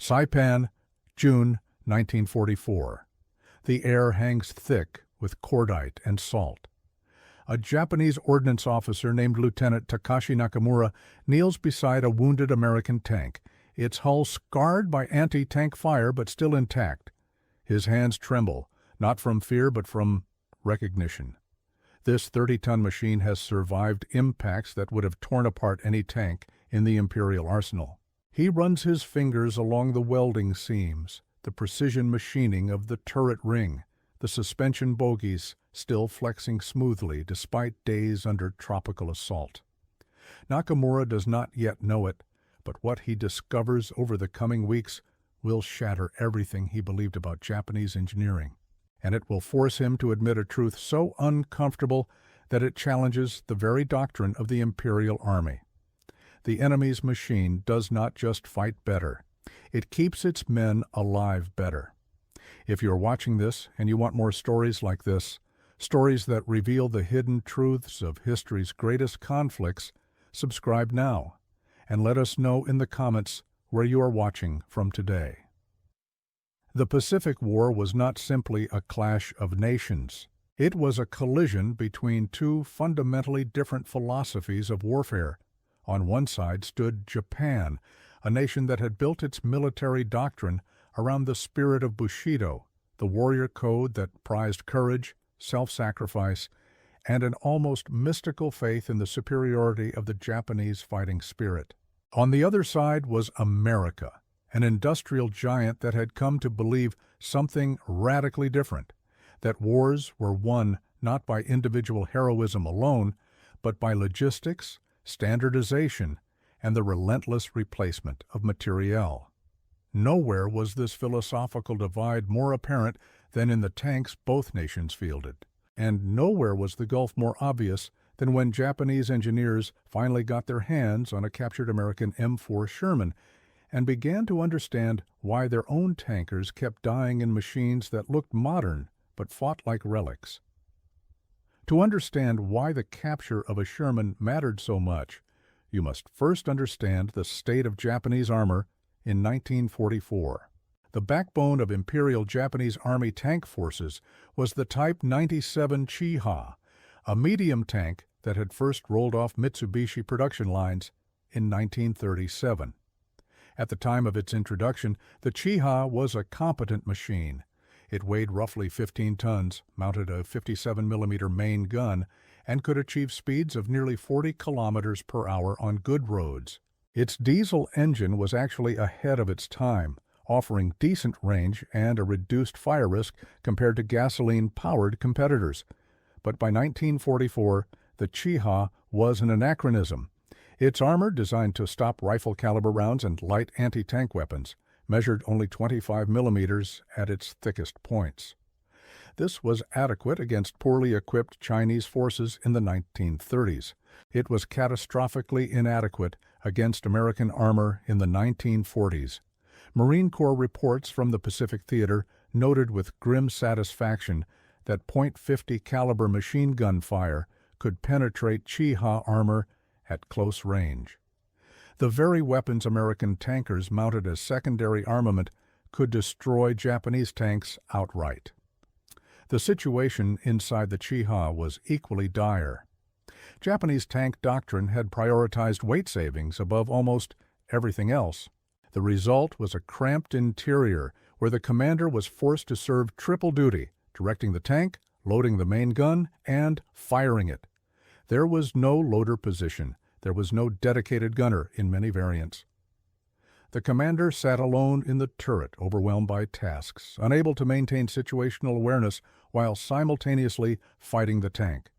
Saipan, June 1944. The air hangs thick with cordite and salt. A Japanese ordnance officer named Lieutenant Takashi Nakamura kneels beside a wounded American tank, its hull scarred by anti-tank fire but still intact. His hands tremble, not from fear but from recognition. This 30-ton machine has survived impacts that would have torn apart any tank in the Imperial arsenal. He runs his fingers along the welding seams, the precision machining of the turret ring, the suspension bogies still flexing smoothly despite days under tropical assault. Nakamura does not yet know it, but what he discovers over the coming weeks will shatter everything he believed about Japanese engineering, and it will force him to admit a truth so uncomfortable that it challenges the very doctrine of the Imperial Army. The enemy's machine does not just fight better, it keeps its men alive better. If you're watching this and you want more stories like this, stories that reveal the hidden truths of history's greatest conflicts, subscribe now, and let us know in the comments where you are watching from today. The Pacific War was not simply a clash of nations. It was a collision between two fundamentally different philosophies of warfare. On one side stood Japan, a nation that had built its military doctrine around the spirit of Bushido, the warrior code that prized courage, self-sacrifice, and an almost mystical faith in the superiority of the Japanese fighting spirit. On the other side was America, an industrial giant that had come to believe something radically different, that wars were won not by individual heroism alone, but by logistics, standardization, and the relentless replacement of materiel. Nowhere was this philosophical divide more apparent than in the tanks both nations fielded, and nowhere was the gulf more obvious than when Japanese engineers finally got their hands on a captured American M4 Sherman and began to understand why their own tankers kept dying in machines that looked modern but fought like relics. To understand why the capture of a Sherman mattered so much, you must first understand the state of Japanese armor in 1944. The backbone of Imperial Japanese Army tank forces was the Type 97 Chiha, a medium tank that had first rolled off Mitsubishi production lines in 1937. At the time of its introduction, the Chiha was a competent machine. It weighed roughly 15 tons, mounted a 57mm main gun, and could achieve speeds of nearly 40 kilometers per hour on good roads. Its diesel engine was actually ahead of its time, offering decent range and a reduced fire risk compared to gasoline-powered competitors. But by 1944, the Chiha was an anachronism. Its armor, designed to stop rifle-caliber rounds and light anti-tank weapons, measured only 25 millimeters at its thickest points. This was adequate against poorly equipped Chinese forces in the 1930s. It was catastrophically inadequate against American armor in the 1940s. Marine Corps reports from the Pacific Theater noted with grim satisfaction that .50 caliber machine gun fire could penetrate Chiha armor at close range. The very weapons American tankers mounted as secondary armament could destroy Japanese tanks outright. The situation inside the Chiha was equally dire. Japanese tank doctrine had prioritized weight savings above almost everything else. The result was a cramped interior where the commander was forced to serve triple duty, directing the tank, loading the main gun, and firing it. There was no loader position. There was no dedicated gunner in many variants. The commander sat alone in the turret, overwhelmed by tasks, unable to maintain situational awareness while simultaneously fighting the tank.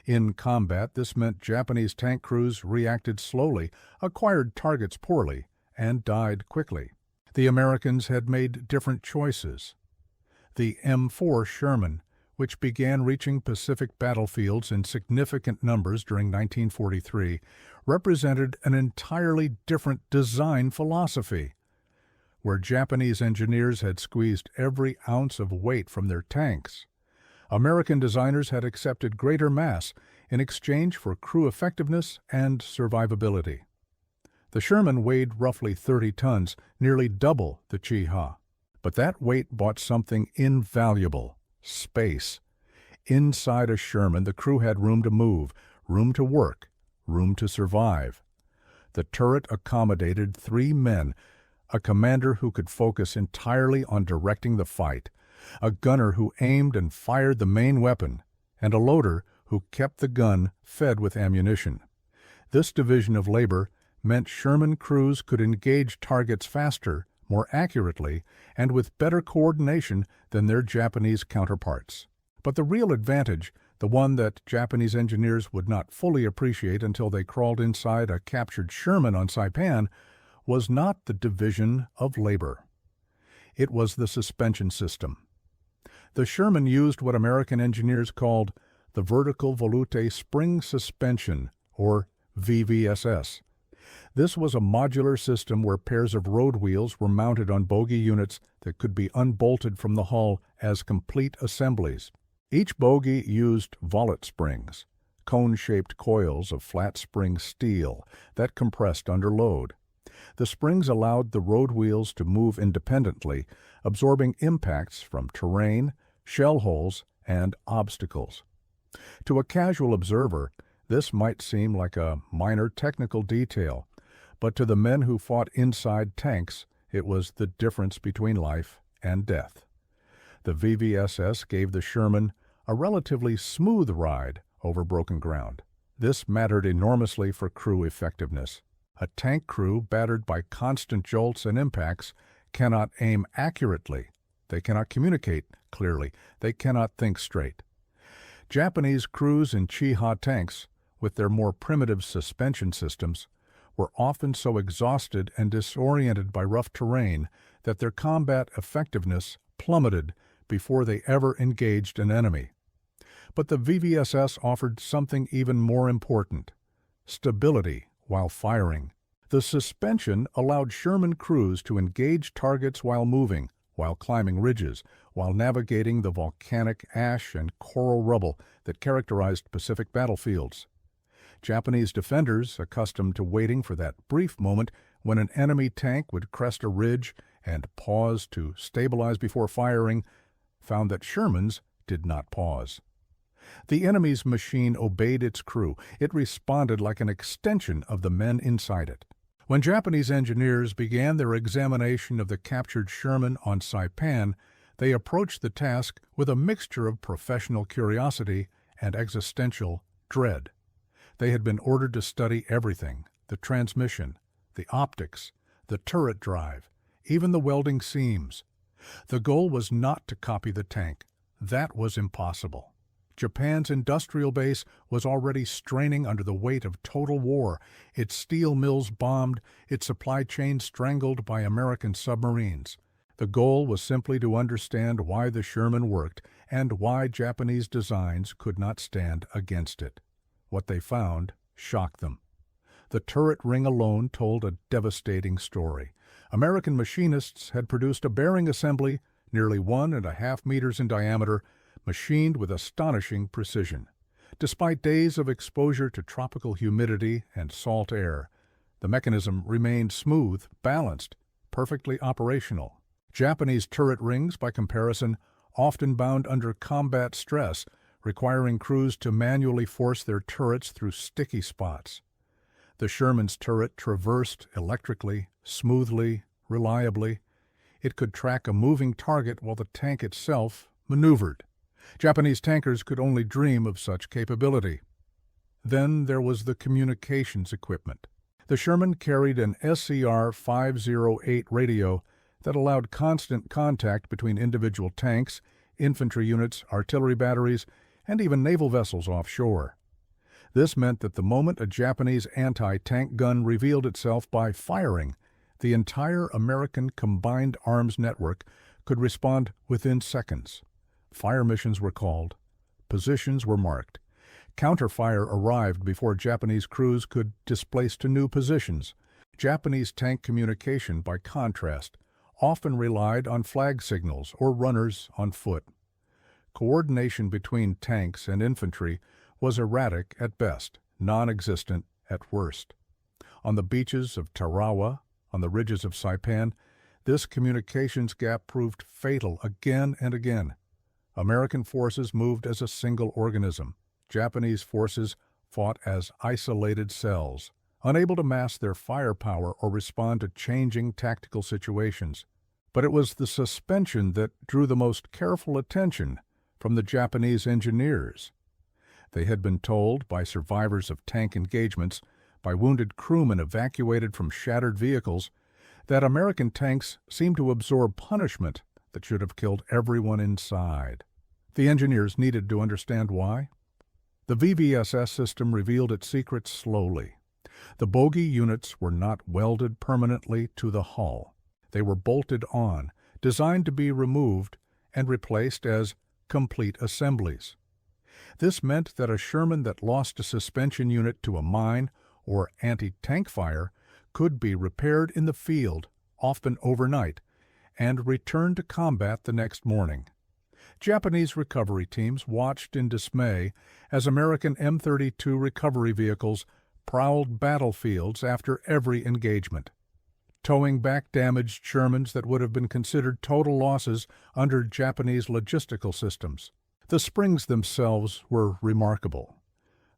In combat, this meant Japanese tank crews reacted slowly, acquired targets poorly, and died quickly. The Americans had made different choices. The M4 Sherman, which began reaching Pacific battlefields in significant numbers during 1943, represented an entirely different design philosophy. Where Japanese engineers had squeezed every ounce of weight from their tanks, American designers had accepted greater mass in exchange for crew effectiveness and survivability. The Sherman weighed roughly 30 tons, nearly double the Chi-Ha. But that weight bought something invaluable: space. Inside a Sherman, the crew had room to move, room to work, room to survive. The turret accommodated 3 men: a commander who could focus entirely on directing the fight, a gunner who aimed and fired the main weapon, and a loader who kept the gun fed with ammunition. This division of labor meant Sherman crews could engage targets faster, more accurately, and with better coordination than their Japanese counterparts. But the real advantage, the one that Japanese engineers would not fully appreciate until they crawled inside a captured Sherman on Saipan, was not the division of labor. It was the suspension system. The Sherman used what American engineers called the vertical volute spring suspension, or VVSS. This was a modular system where pairs of road wheels were mounted on bogie units that could be unbolted from the hull as complete assemblies. Each bogie used volet springs, cone-shaped coils of flat spring steel that compressed under load. The springs allowed the road wheels to move independently, absorbing impacts from terrain, shell holes, and obstacles. To a casual observer, this might seem like a minor technical detail, but to the men who fought inside tanks, it was the difference between life and death. The VVSS gave the Sherman a relatively smooth ride over broken ground. This mattered enormously for crew effectiveness. A tank crew battered by constant jolts and impacts cannot aim accurately. They cannot communicate clearly. They cannot think straight. Japanese crews in Chi-Ha tanks, with their more primitive suspension systems, were often so exhausted and disoriented by rough terrain that their combat effectiveness plummeted before they ever engaged an enemy. But the VVSS offered something even more important: stability while firing. The suspension allowed Sherman crews to engage targets while moving, while climbing ridges, while navigating the volcanic ash and coral rubble that characterized Pacific battlefields. Japanese defenders, accustomed to waiting for that brief moment when an enemy tank would crest a ridge and pause to stabilize before firing, found that Shermans did not pause. The enemy's machine obeyed its crew. It responded like an extension of the men inside it. When Japanese engineers began their examination of the captured Sherman on Saipan, they approached the task with a mixture of professional curiosity and existential dread. They had been ordered to study everything: the transmission, the optics, the turret drive, even the welding seams. The goal was not to copy the tank. That was impossible. Japan's industrial base was already straining under the weight of total war, its steel mills bombed, its supply chain strangled by American submarines. The goal was simply to understand why the Sherman worked and why Japanese designs could not stand against it. What they found shocked them. The turret ring alone told a devastating story. American machinists had produced a bearing assembly nearly 1.5 meters in diameter, machined with astonishing precision. Despite days of exposure to tropical humidity and salt air, the mechanism remained smooth, balanced, perfectly operational. Japanese turret rings, by comparison, often bound under combat stress, requiring crews to manually force their turrets through sticky spots. The Sherman's turret traversed electrically, smoothly, reliably. It could track a moving target while the tank itself maneuvered. Japanese tankers could only dream of such capability. Then there was the communications equipment. The Sherman carried an SCR-508 radio that allowed constant contact between individual tanks, infantry units, artillery batteries, and even naval vessels offshore. This meant that the moment a Japanese anti-tank gun revealed itself by firing, the entire American combined arms network could respond within seconds. Fire missions were called. Positions were marked. Counterfire arrived before Japanese crews could displace to new positions. Japanese tank communication, by contrast, often relied on flag signals or runners on foot. Coordination between tanks and infantry was erratic at best, non-existent at worst. On the beaches of Tarawa, on the ridges of Saipan, this communications gap proved fatal again and again. American forces moved as a single organism. Japanese forces fought as isolated cells, unable to mass their firepower or respond to changing tactical situations. But it was the suspension that drew the most careful attention from the Japanese engineers. They had been told by survivors of tank engagements, by wounded crewmen evacuated from shattered vehicles, that American tanks seemed to absorb punishment that should have killed everyone inside. The engineers needed to understand why. The VVSS system revealed its secrets slowly. The bogey units were not welded permanently to the hull. They were bolted on, designed to be removed and replaced as complete assemblies. This meant that a Sherman that lost a suspension unit to a mine or anti-tank fire could be repaired in the field, often overnight, and returned to combat the next morning. Japanese recovery teams watched in dismay as American M32 recovery vehicles prowled battlefields after every engagement, towing back damaged Shermans that would have been considered total losses under Japanese logistical systems. The springs themselves were remarkable.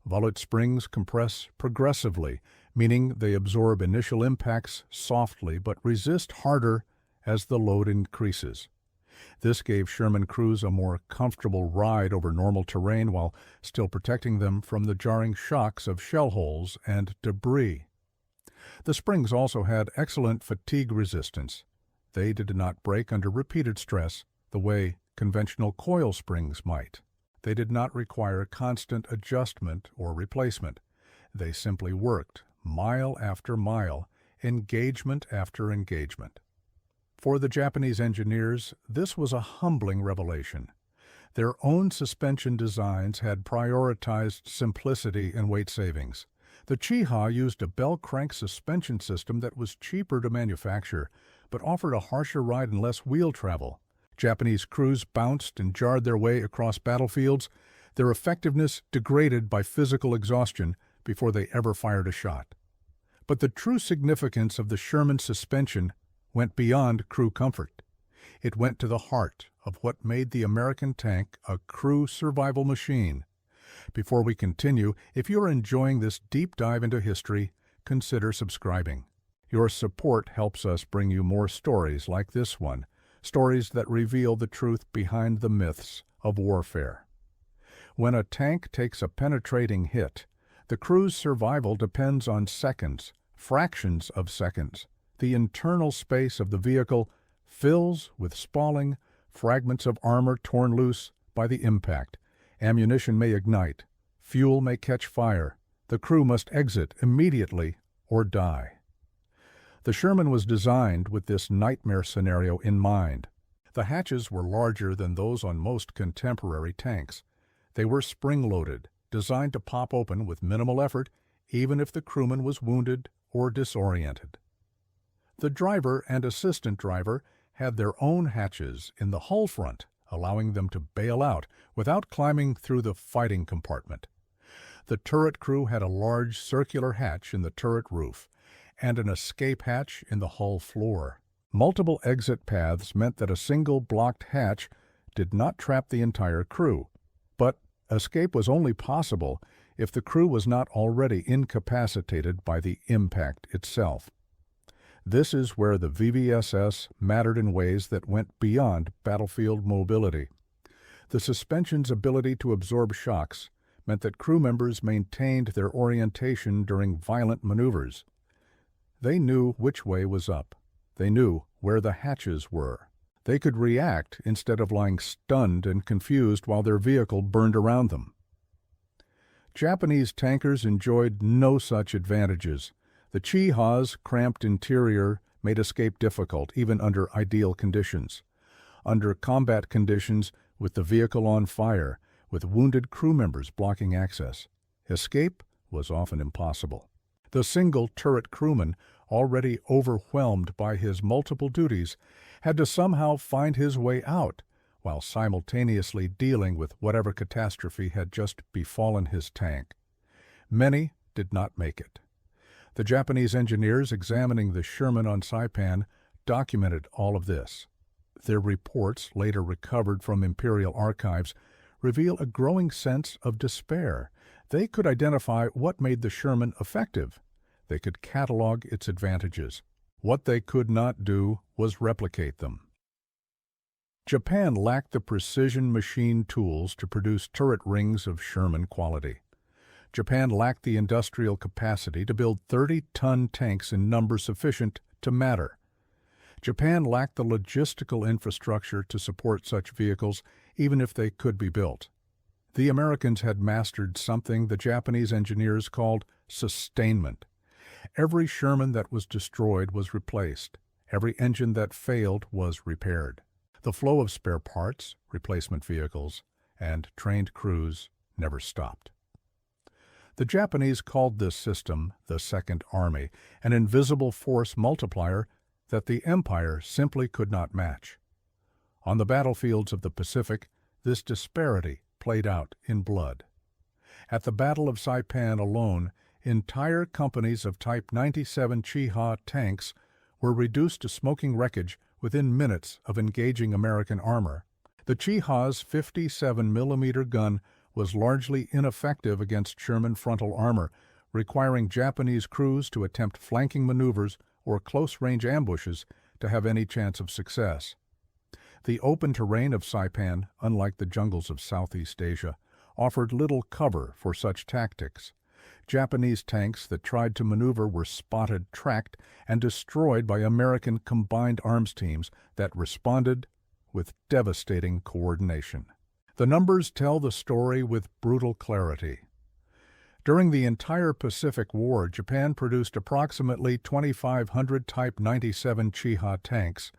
Volute springs compress progressively, meaning they absorb initial impacts softly but resist harder as the load increases. This gave Sherman crews a more comfortable ride over normal terrain while still protecting them from the jarring shocks of shell holes and debris. The springs also had excellent fatigue resistance. They did not break under repeated stress the way conventional coil springs might. They did not require constant adjustment or replacement. They simply worked, mile after mile, engagement after engagement. For the Japanese engineers, this was a humbling revelation. Their own suspension designs had prioritized simplicity and weight savings. The Chiha used a bell crank suspension system that was cheaper to manufacture, but offered a harsher ride and less wheel travel. Japanese crews bounced and jarred their way across battlefields, their effectiveness degraded by physical exhaustion before they ever fired a shot. But the true significance of the Sherman suspension went beyond crew comfort. It went to the heart of what made the American tank a crew survival machine. Before we continue, if you're enjoying this deep dive into history, consider subscribing. Your support helps us bring you more stories like this one, stories that reveal the truth behind the myths of warfare. When a tank takes a penetrating hit, the crew's survival depends on seconds, fractions of seconds. The internal space of the vehicle fills with spalling, fragments of armor torn loose by the impact. Ammunition may ignite, fuel may catch fire. The crew must exit immediately or die. The Sherman was designed with this nightmare scenario in mind. The hatches were larger than those on most contemporary tanks. They were spring-loaded, designed to pop open with minimal effort, even if the crewman was wounded or disoriented. The driver and assistant driver had their own hatches in the hull front, allowing them to bail out without climbing through the fighting compartment. The turret crew had a large circular hatch in the turret roof and an escape hatch in the hull floor. Multiple exit paths meant that a single blocked hatch did not trap the entire crew, but escape was only possible if the crew was not already incapacitated by the impact itself. This is where the VVSS mattered in ways that went beyond battlefield mobility. The suspension's ability to absorb shocks meant that crew members maintained their orientation during violent maneuvers. They knew which way was up. They knew where the hatches were. They could react instead of lying stunned and confused while their vehicle burned around them. Japanese tankers enjoyed no such advantages. The Chiha's cramped interior made escape difficult, even under ideal conditions. Under combat conditions, with the vehicle on fire, with wounded crew members blocking access, escape was often impossible. The single turret crewman, already overwhelmed by his multiple duties, had to somehow find his way out, while simultaneously dealing with whatever catastrophe had just befallen his tank. Many did not make it. The Japanese engineers examining the Sherman on Saipan documented all of this. Their reports, later recovered from Imperial archives, reveal a growing sense of despair. They could identify what made the Sherman effective. They could catalog its advantages. What they could not do was replicate them. Japan lacked the precision machine tools to produce turret rings of Sherman quality. Japan lacked the industrial capacity to build 30-ton tanks in number sufficient to matter. Japan lacked the logistical infrastructure to support such vehicles, even if they could be built. The Americans had mastered something the Japanese engineers called sustainment. Every Sherman that was destroyed was replaced. Every engine that failed was repaired. The flow of spare parts, replacement vehicles, and trained crews never stopped. The Japanese called this system the Second Army, an invisible force multiplier that the Empire simply could not match. On the battlefields of the Pacific, this disparity played out in blood. At the Battle of Saipan alone, entire companies of Type 97 Chiha tanks were reduced to smoking wreckage within minutes of engaging American armor. The Chiha's 57mm gun was largely ineffective against Sherman frontal armor, requiring Japanese crews to attempt flanking maneuvers or close-range ambushes to have any chance of success. The open terrain of Saipan, unlike the jungles of Southeast Asia, offered little cover for such tactics. Japanese tanks that tried to maneuver were spotted, tracked, and destroyed by American combined arms teams that responded with devastating coordination. The numbers tell the story with brutal clarity. During the entire Pacific War, Japan produced approximately 2,500 Type 97 Chiha tanks,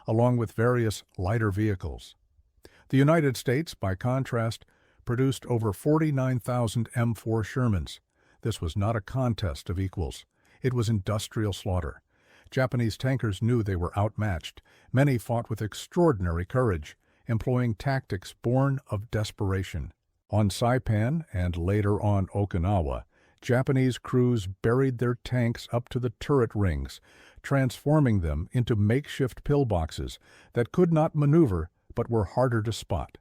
along with various lighter vehicles. The United States, by contrast, produced over 49,000 M4 Shermans. This was not a contest of equals. It was industrial slaughter. Japanese tankers knew they were outmatched. Many fought with extraordinary courage, employing tactics born of desperation. On Saipan and later on Okinawa, Japanese crews buried their tanks up to the turret rings, transforming them into makeshift pillboxes that could not maneuver but were harder to spot.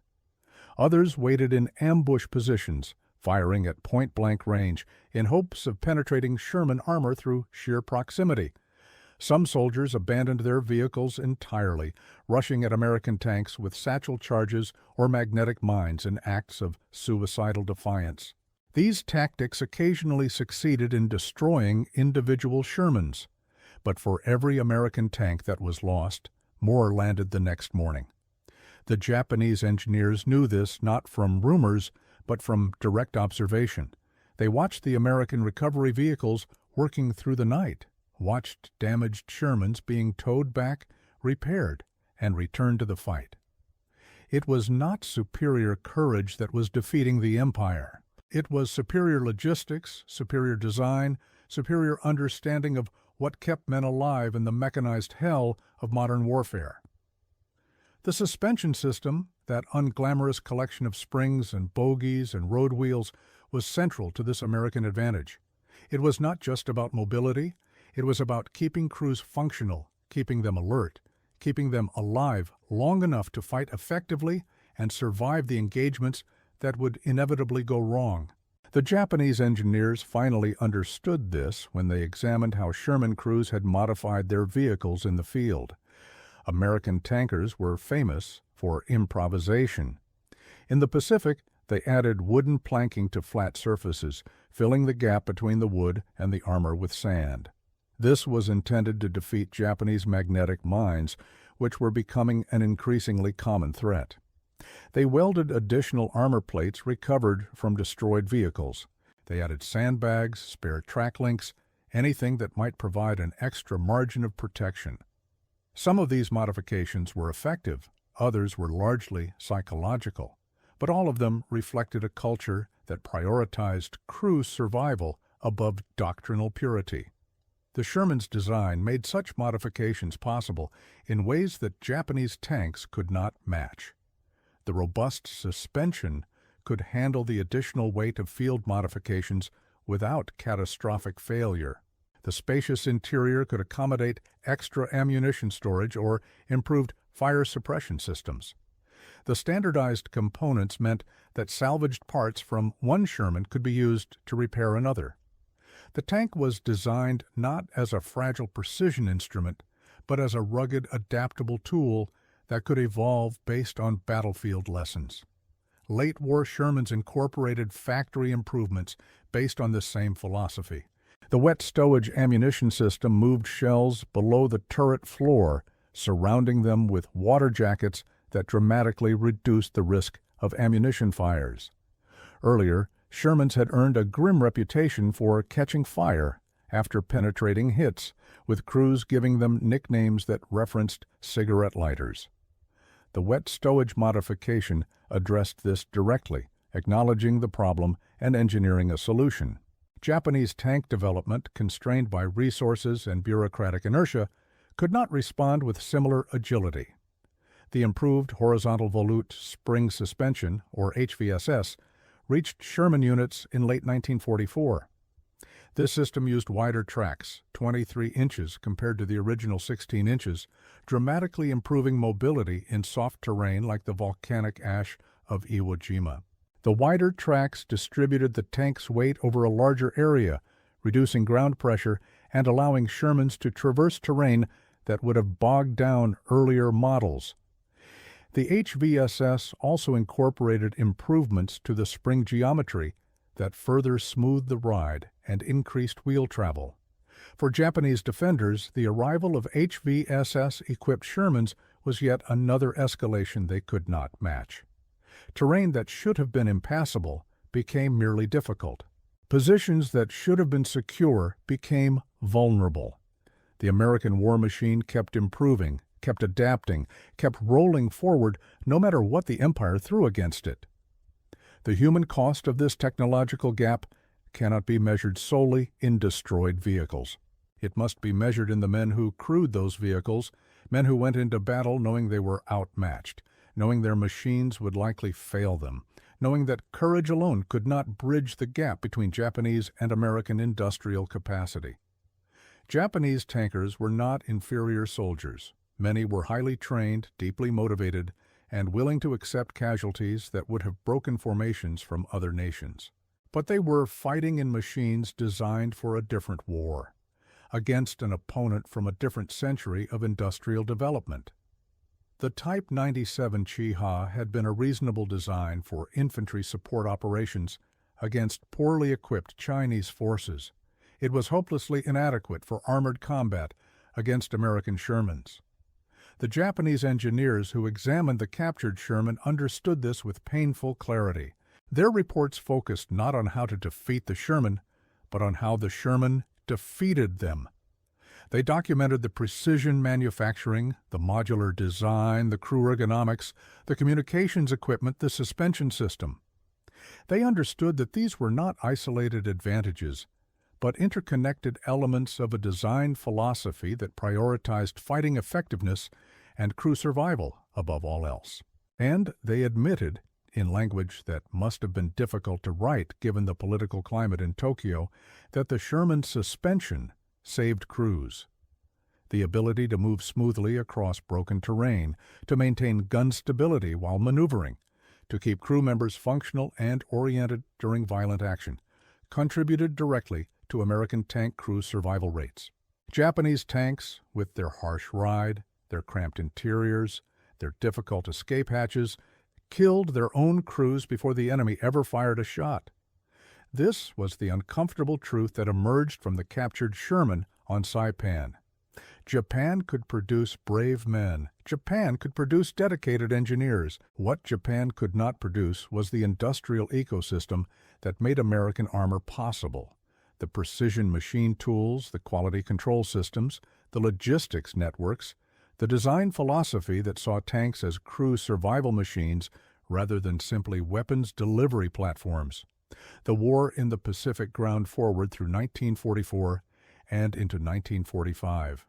Others waited in ambush positions, firing at point-blank range in hopes of penetrating Sherman armor through sheer proximity. Some soldiers abandoned their vehicles entirely, rushing at American tanks with satchel charges or magnetic mines in acts of suicidal defiance. These tactics occasionally succeeded in destroying individual Shermans, but for every American tank that was lost, more landed the next morning. The Japanese engineers knew this not from rumors, but from direct observation. They watched the American recovery vehicles working through the night, watched damaged Shermans being towed back, repaired, and returned to the fight. It was not superior courage that was defeating the Empire. It was superior logistics, superior design, superior understanding of what kept men alive in the mechanized hell of modern warfare. The suspension system, that unglamorous collection of springs and bogies and road wheels, was central to this American advantage. It was not just about mobility. It was about keeping crews functional, keeping them alert, keeping them alive long enough to fight effectively and survive the engagements that would inevitably go wrong. The Japanese engineers finally understood this when they examined how Sherman crews had modified their vehicles in the field. American tankers were famous for improvisation. In the Pacific, they added wooden planking to flat surfaces, filling the gap between the wood and the armor with sand. This was intended to defeat Japanese magnetic mines, which were becoming an increasingly common threat. They welded additional armor plates recovered from destroyed vehicles. They added sandbags, spare track links, anything that might provide an extra margin of protection. Some of these modifications were effective, others were largely psychological, but all of them reflected a culture that prioritized crew survival above doctrinal purity. The Sherman's design made such modifications possible in ways that Japanese tanks could not match. The robust suspension could handle the additional weight of field modifications without catastrophic failure. The spacious interior could accommodate extra ammunition storage or improved fire suppression systems. The standardized components meant that salvaged parts from one Sherman could be used to repair another. The tank was designed not as a fragile precision instrument, but as a rugged, adaptable tool that could evolve based on battlefield lessons. Late-war Shermans incorporated factory improvements based on this same philosophy. The wet stowage ammunition system moved shells below the turret floor, surrounding them with water jackets that dramatically reduced the risk of ammunition fires. Earlier, Shermans had earned a grim reputation for catching fire after penetrating hits, with crews giving them nicknames that referenced cigarette lighters. The wet stowage modification addressed this directly, acknowledging the problem and engineering a solution. Japanese tank development, constrained by resources and bureaucratic inertia, could not respond with similar agility. The improved horizontal volute spring suspension, or HVSS, reached Sherman units in late 1944. This system used wider tracks, 23 inches compared to the original 16 inches, dramatically improving mobility in soft terrain like the volcanic ash of Iwo Jima. The wider tracks distributed the tank's weight over a larger area, reducing ground pressure and allowing Shermans to traverse terrain that would have bogged down earlier models. The HVSS also incorporated improvements to the spring geometry that further smoothed the ride and increased wheel travel. For Japanese defenders, the arrival of HVSS-equipped Shermans was yet another escalation they could not match. Terrain that should have been impassable became merely difficult. Positions that should have been secure became vulnerable. The American war machine kept improving, kept adapting, kept rolling forward no matter what the Empire threw against it. The human cost of this technological gap cannot be measured solely in destroyed vehicles. It must be measured in the men who crewed those vehicles, men who went into battle knowing they were outmatched, knowing their machines would likely fail them, knowing that courage alone could not bridge the gap between Japanese and American industrial capacity. Japanese tankers were not inferior soldiers. Many were highly trained, deeply motivated, and willing to accept casualties that would have broken formations from other nations. But they were fighting in machines designed for a different war, against an opponent from a different century of industrial development. The Type 97 Chiha had been a reasonable design for infantry support operations against poorly equipped Chinese forces. It was hopelessly inadequate for armored combat against American Shermans. The Japanese engineers who examined the captured Sherman understood this with painful clarity. Their reports focused not on how to defeat the Sherman, but on how the Sherman defeated them. They documented the precision manufacturing, the modular design, the crew ergonomics, the communications equipment, the suspension system. They understood that these were not isolated advantages, but interconnected elements of a design philosophy that prioritized fighting effectiveness and crew survival above all else. And they admitted, in language that must have been difficult to write given the political climate in Tokyo, that the Sherman's suspension saved crews. The ability to move smoothly across broken terrain, to maintain gun stability while maneuvering, to keep crew members functional and oriented during violent action, contributed directly to American tank crew survival rates. Japanese tanks, with their harsh ride, their cramped interiors, their difficult escape hatches, killed their own crews before the enemy ever fired a shot. This was the uncomfortable truth that emerged from the captured Sherman on Saipan. Japan could produce brave men. Japan could produce dedicated engineers. What Japan could not produce was the industrial ecosystem that made American armor possible. The precision machine tools, the quality control systems, the logistics networks, the design philosophy that saw tanks as crew survival machines rather than simply weapons delivery platforms. The war in the Pacific ground forward through 1944 and into 1945.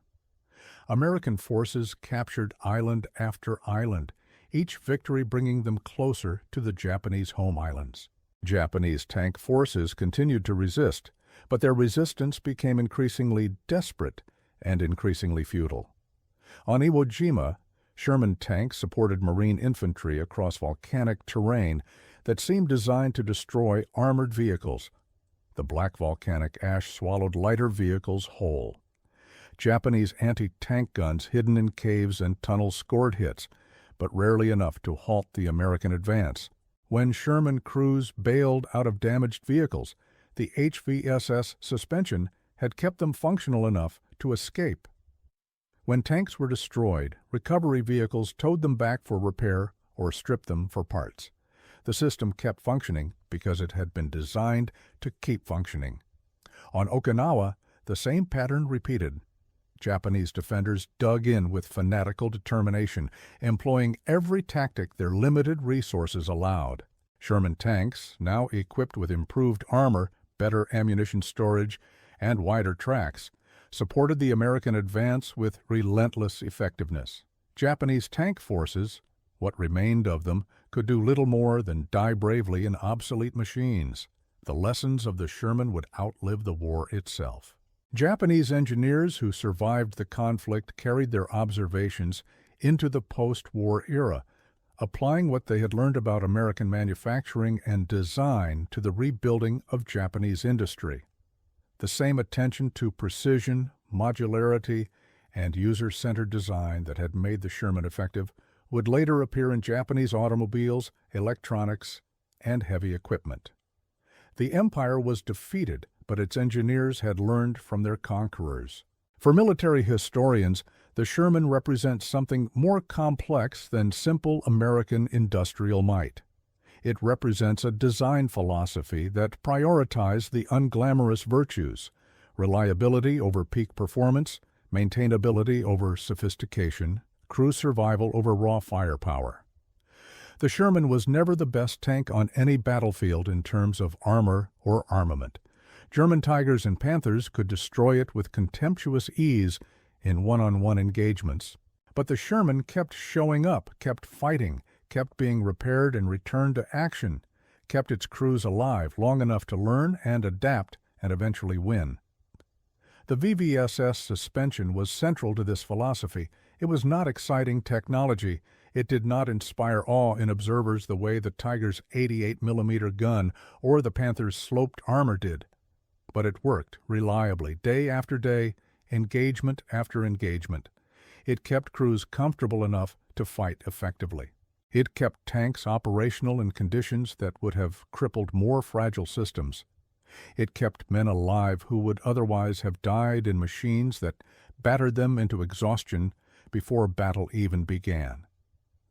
American forces captured island after island, each victory bringing them closer to the Japanese home islands. Japanese tank forces continued to resist, But their resistance became increasingly desperate and increasingly futile. On Iwo Jima, Sherman tanks supported Marine infantry across volcanic terrain that seemed designed to destroy armored vehicles. The black volcanic ash swallowed lighter vehicles whole. Japanese anti-tank guns hidden in caves and tunnels scored hits, but rarely enough to halt the American advance. When Sherman crews bailed out of damaged vehicles, the HVSS suspension had kept them functional enough to escape. When tanks were destroyed, recovery vehicles towed them back for repair or stripped them for parts. The system kept functioning because it had been designed to keep functioning. On Okinawa, the same pattern repeated. Japanese defenders dug in with fanatical determination, employing every tactic their limited resources allowed. Sherman tanks, now equipped with improved armor, better ammunition storage, and wider tracks, supported the American advance with relentless effectiveness. Japanese tank forces, what remained of them, could do little more than die bravely in obsolete machines. The lessons of the Sherman would outlive the war itself. Japanese engineers who survived the conflict carried their observations into the post-war era, applying what they had learned about American manufacturing and design to the rebuilding of Japanese industry. The same attention to precision, modularity, and user-centered design that had made the Sherman effective would later appear in Japanese automobiles, electronics, and heavy equipment. The empire was defeated, but its engineers had learned from their conquerors. For military historians, the Sherman represents something more complex than simple American industrial might. It represents a design philosophy that prioritized the unglamorous virtues: reliability over peak performance, maintainability over sophistication, crew survival over raw firepower. The Sherman was never the best tank on any battlefield in terms of armor or armament. German Tigers and Panthers could destroy it with contemptuous ease in one-on-one engagements. But the Sherman kept showing up, kept fighting, kept being repaired and returned to action, kept its crews alive long enough to learn and adapt and eventually win. The VVSS suspension was central to this philosophy. It was not exciting technology. It did not inspire awe in observers the way the Tiger's 88mm gun or the Panther's sloped armor did. But it worked reliably, day after day, engagement after engagement. It kept crews comfortable enough to fight effectively. It kept tanks operational in conditions that would have crippled more fragile systems. It kept men alive who would otherwise have died in machines that battered them into exhaustion before battle even began.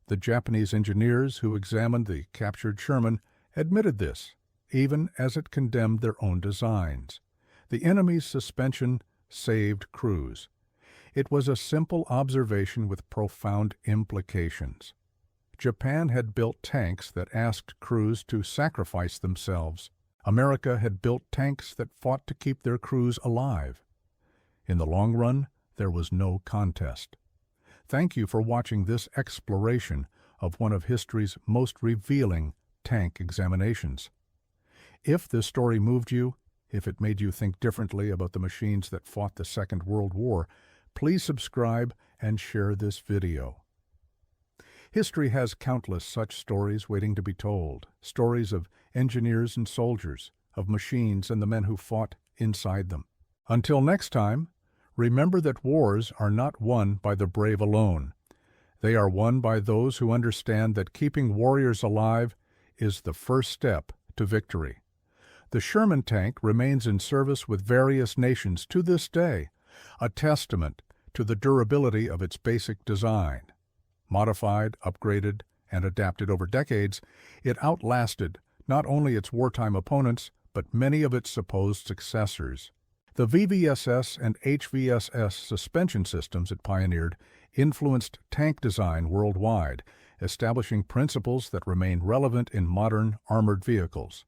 The Japanese engineers who examined the captured Sherman admitted this, even as it condemned their own designs. The enemy's suspension saved crews. It was a simple observation with profound implications. Japan had built tanks that asked crews to sacrifice themselves. America had built tanks that fought to keep their crews alive. In the long run, there was no contest. Thank you for watching this exploration of one of history's most revealing tank examinations. If this story moved you, if it made you think differently about the machines that fought the Second World War, please subscribe and share this video. History has countless such stories waiting to be told, stories of engineers and soldiers, of machines and the men who fought inside them. Until next time, remember that wars are not won by the brave alone. They are won by those who understand that keeping warriors alive is the first step to victory. The Sherman tank remains in service with various nations to this day, a testament to the durability of its basic design. Modified, upgraded, and adapted over decades, it outlasted not only its wartime opponents, but many of its supposed successors. The VVSS and HVSS suspension systems it pioneered influenced tank design worldwide, establishing principles that remain relevant in modern armored vehicles.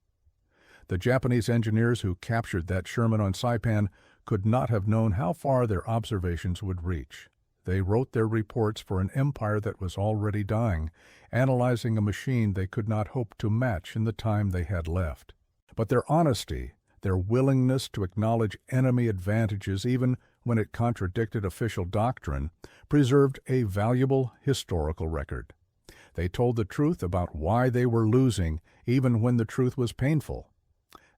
The Japanese engineers who captured that Sherman on Saipan could not have known how far their observations would reach. They wrote their reports for an empire that was already dying, analyzing a machine they could not hope to match in the time they had left. But their honesty, Their willingness to acknowledge enemy advantages even when it contradicted official doctrine preserved a valuable historical record. They told the truth about why they were losing even when the truth was painful.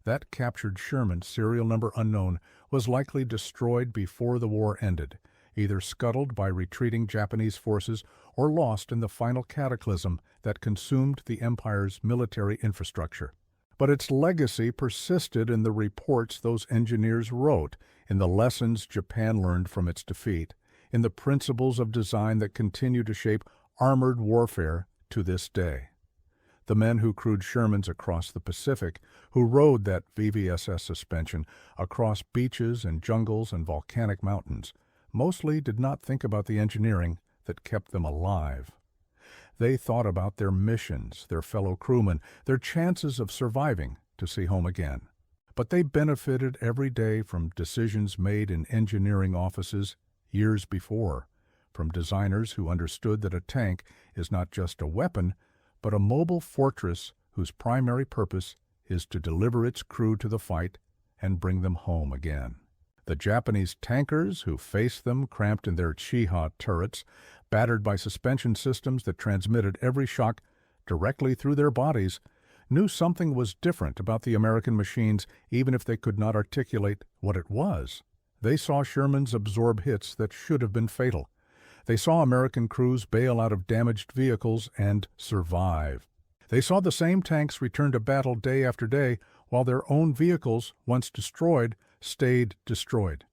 That captured Sherman, serial number unknown, was likely destroyed before the war ended, either scuttled by retreating Japanese forces or lost in the final cataclysm that consumed the Empire's military infrastructure. But its legacy persisted in the reports those engineers wrote, in the lessons Japan learned from its defeat, in the principles of design that continue to shape armored warfare to this day. The men who crewed Shermans across the Pacific, who rode that VVSS suspension across beaches and jungles and volcanic mountains, mostly did not think about the engineering that kept them alive. They thought about their missions, their fellow crewmen, their chances of surviving to see home again. But they benefited every day from decisions made in engineering offices years before, from designers who understood that a tank is not just a weapon, but a mobile fortress whose primary purpose is to deliver its crew to the fight and bring them home again. The Japanese tankers who faced them cramped in their Chiha turrets, battered by suspension systems that transmitted every shock directly through their bodies, knew something was different about the American machines even if they could not articulate what it was. They saw Shermans absorb hits that should have been fatal. They saw American crews bail out of damaged vehicles and survive. They saw the same tanks return to battle day after day while their own vehicles, once destroyed, stayed destroyed.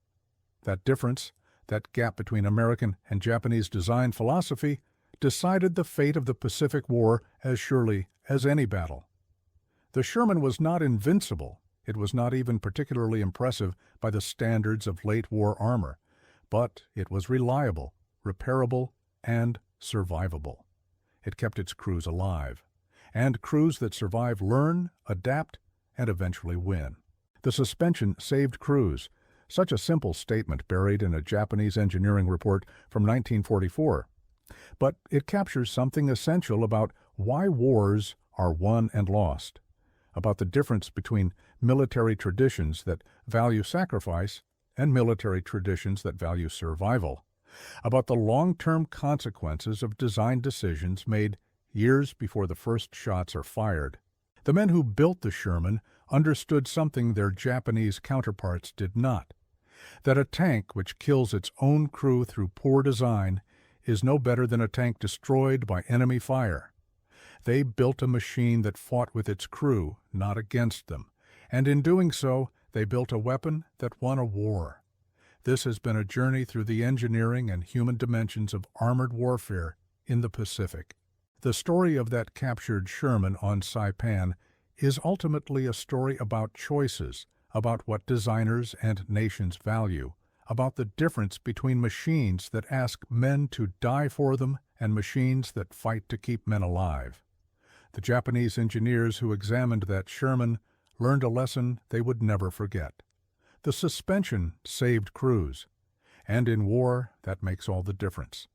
That difference, that gap between American and Japanese design philosophy, decided the fate of the Pacific War as surely as any battle. The Sherman was not invincible. It was not even particularly impressive by the standards of late-war armor, but it was reliable, repairable, and survivable. It kept its crews alive, and crews that survive learn, adapt, and eventually win. The suspension saved crews, such a simple statement buried in a Japanese engineering report from 1944. But it captures something essential about why wars are won and lost, about the difference between military traditions that value sacrifice and military traditions that value survival, about the long-term consequences of design decisions made years before the first shots are fired. The men who built the Sherman understood something their Japanese counterparts did not, that a tank which kills its own crew through poor design is no better than a tank destroyed by enemy fire. They built a machine that fought with its crew, not against them, and in doing so, they built a weapon that won a war. This has been a journey through the engineering and human dimensions of armored warfare in the Pacific. The story of that captured Sherman on Saipan is ultimately a story about choices, about what designers and nations value, about the difference between machines that ask men to die for them and machines that fight to keep men alive. The Japanese engineers who examined that Sherman learned a lesson they would never forget. The suspension saved crews, and in war that makes all the difference.